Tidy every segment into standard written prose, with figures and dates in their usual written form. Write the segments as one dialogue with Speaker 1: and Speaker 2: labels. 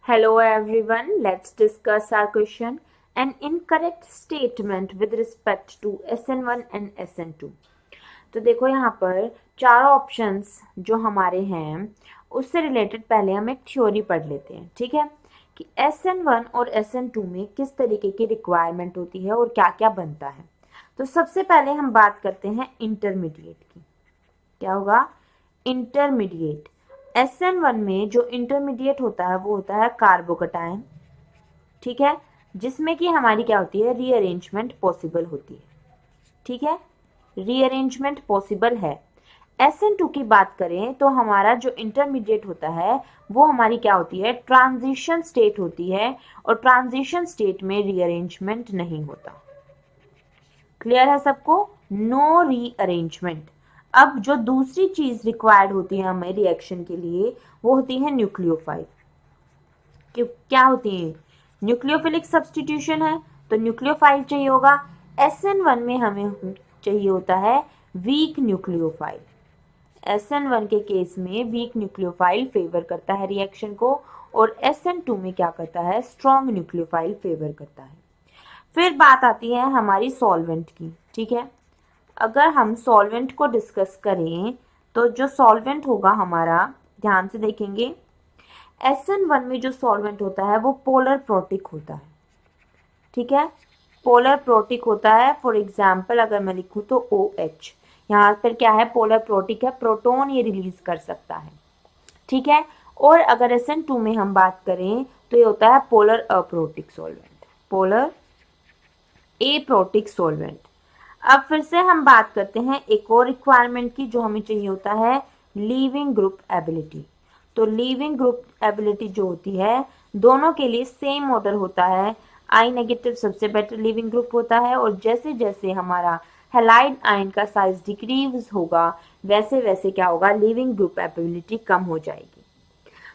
Speaker 1: Hello everyone, let's discuss our question. An incorrect statement with respect to SN1 and SN2. तो देखो यहाँ पर चारों ऑप्शंस जो हमारे हैं उससे रिलेटेड पहले हम एक थ्योरी पढ़ लेते हैं, ठीक है, कि SN1 और SN2 में किस तरीके की रिक्वायरमेंट होती है और क्या क्या बनता है। तो सबसे पहले हम बात करते हैं इंटरमीडिएट की। क्या होगा? इंटरमीडिएट। SN1 में जो इंटरमीडिएट होता है वो होता है कार्बोकटायन, ठीक है, जिसमें कि हमारी क्या होती है, रीअरेंजमेंट पॉसिबल होती है, ठीक है, रीअरेंजमेंट पॉसिबल है। SN2 की बात करें तो हमारा जो इंटरमीडिएट होता है वो हमारी क्या होती है, ट्रांजिशन स्टेट होती है, और ट्रांजिशन स्टेट में रीअरेंजमेंट नहीं होता। क्लियर है सबको? No rearrangement. अब जो दूसरी चीज रिक्वायर्ड होती है हमें रिएक्शन के लिए वो होती है न्यूक्लियोफाइल। क्या होती है? न्यूक्लियोफिलिक सब्स्टिट्यूशन है तो न्यूक्लियोफाइल चाहिए होगा। SN1 में हमें चाहिए होता है वीक न्यूक्लियोफाइल। SN1 के केस में वीक न्यूक्लियोफाइल फेवर करता है रिएक्शन को, और SN2 में क्या करता है, स्ट्रॉन्ग न्यूक्लियोफाइल फेवर करता है। फिर बात आती है हमारी सॉल्वेंट की, ठीक है। अगर हम सॉल्वेंट को डिस्कस करें तो जो सॉल्वेंट होगा हमारा, ध्यान से देखेंगे, SN1 में जो सॉल्वेंट होता है वो पोलर प्रोटिक होता है, ठीक है, पोलर प्रोटिक होता है। फॉर एग्जाम्पल अगर मैं लिखूं तो OH, यहाँ पर क्या है, पोलर प्रोटिक है, प्रोटॉन ये रिलीज कर सकता है, ठीक है। और अगर SN2 में हम बात करें तो ये होता है polar aprotic solvent, polar aprotic solvent. अब फिर से हम बात करते हैं एक और रिक्वायरमेंट की जो हमें चाहिए होता है, लीविंग ग्रुप एबिलिटी। तो लीविंग ग्रुप एबिलिटी जो होती है दोनों के लिए सेम ऑर्डर होता है। आई नेगेटिव सबसे बेटर लीविंग ग्रुप होता है, और जैसे जैसे हमारा हेलाइड आयन का साइज डिक्रीज होगा वैसे वैसे क्या होगा, लीविंग ग्रुप एबिलिटी कम हो जाएगी।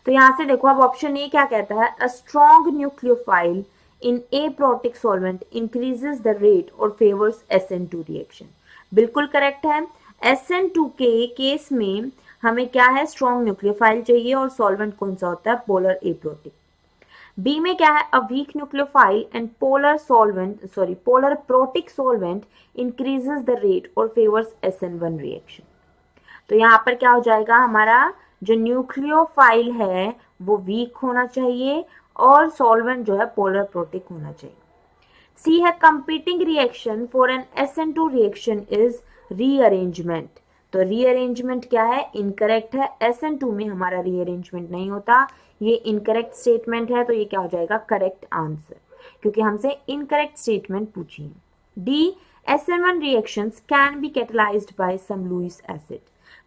Speaker 1: तो यहाँ से देखो अब ऑप्शन ए क्या कहता है, a strong nucleophile in aprotic solvent increases the rate और फेवर्स SN2 रिएक्शन। बिल्कुल करेक्ट है। SN2 के केस में हमें क्या है, स्ट्रॉन्ग न्यूक्लियोफाइल चाहिए, और सॉल्वेंट कौन सा होता है, पोलर एप्रोटिक। बी में क्या है, a weak nucleophile and polar protic solvent increases the rate और फेवर्स SN1 रिएक्शन। तो यहाँ पर क्या हो जाएगा, हमारा जो न्यूक्लियोफाइल है वो वीक होना चाहिए, और सॉल्वेंट जो है पोलर प्रोटिक होना चाहिए। सी है, competing reaction for an SN2 reaction is rearrangement. तो रीअरेंजमेंट क्या है, इनकरेक्ट है। SN2 में हमारा रीअरेंजमेंट नहीं होता, ये इनकरेक्ट स्टेटमेंट है, तो ये क्या हो जाएगा, करेक्ट आंसर, क्योंकि हमसे इनकरेक्ट स्टेटमेंट पूछी है। D, SN1 reactions can be catalysed by some Lewis acid.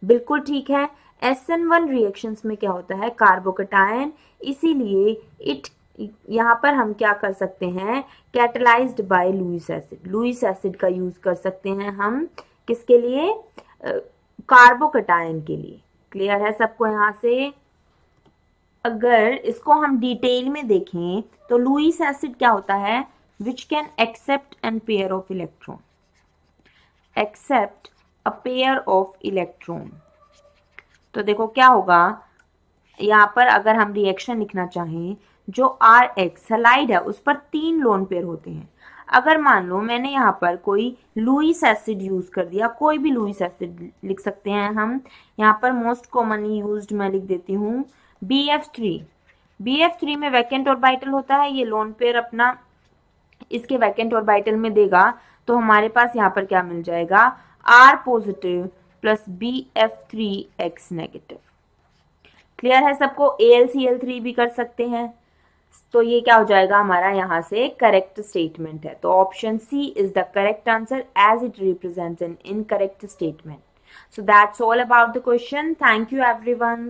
Speaker 1: बिल्कुल ठीक है। SN1 रिएक्शंस में क्या होता है, कार्बोकटायन, इसीलिए इट यहाँ पर हम क्या कर सकते हैं, catalysed by Lewis acid. Lewis acid का यूज कर सकते हैं हम किसके लिए, कार्बोकटायन के लिए। क्लियर है सबको? यहाँ से अगर इसको हम डिटेल में देखें तो लुईस एसिड क्या होता है, which can accept an pair of electron, accept a pair of electron. तो देखो क्या होगा, यहाँ पर अगर हम रिएक्शन लिखना चाहें, जो RH हैलाइड है उस पर 3 लोन पेयर होते हैं। अगर मान लो मैंने यहाँ पर कोई लुईस एसिड यूज कर दिया, कोई भी लुईस एसिड लिख सकते हैं हम, यहाँ पर मोस्ट कॉमनली यूज्ड मैं लिख देती हूँ BF3। BF3 में वैकेंट ऑर्बिटल होता है, ये लोन पेयर अपना इसके वैकेंट ऑर्बिटल में देगा, तो हमारे पास यहाँ पर क्या मिल जाएगा, R positive plus BF3X negative. Clear है सबको? AlCl3 भी कर सकते हैं। तो ये क्या हो जाएगा हमारा, यहाँ से करेक्ट स्टेटमेंट है। तो option C is the correct answer as it represents an incorrect statement. So that's all about the question. Thank you everyone.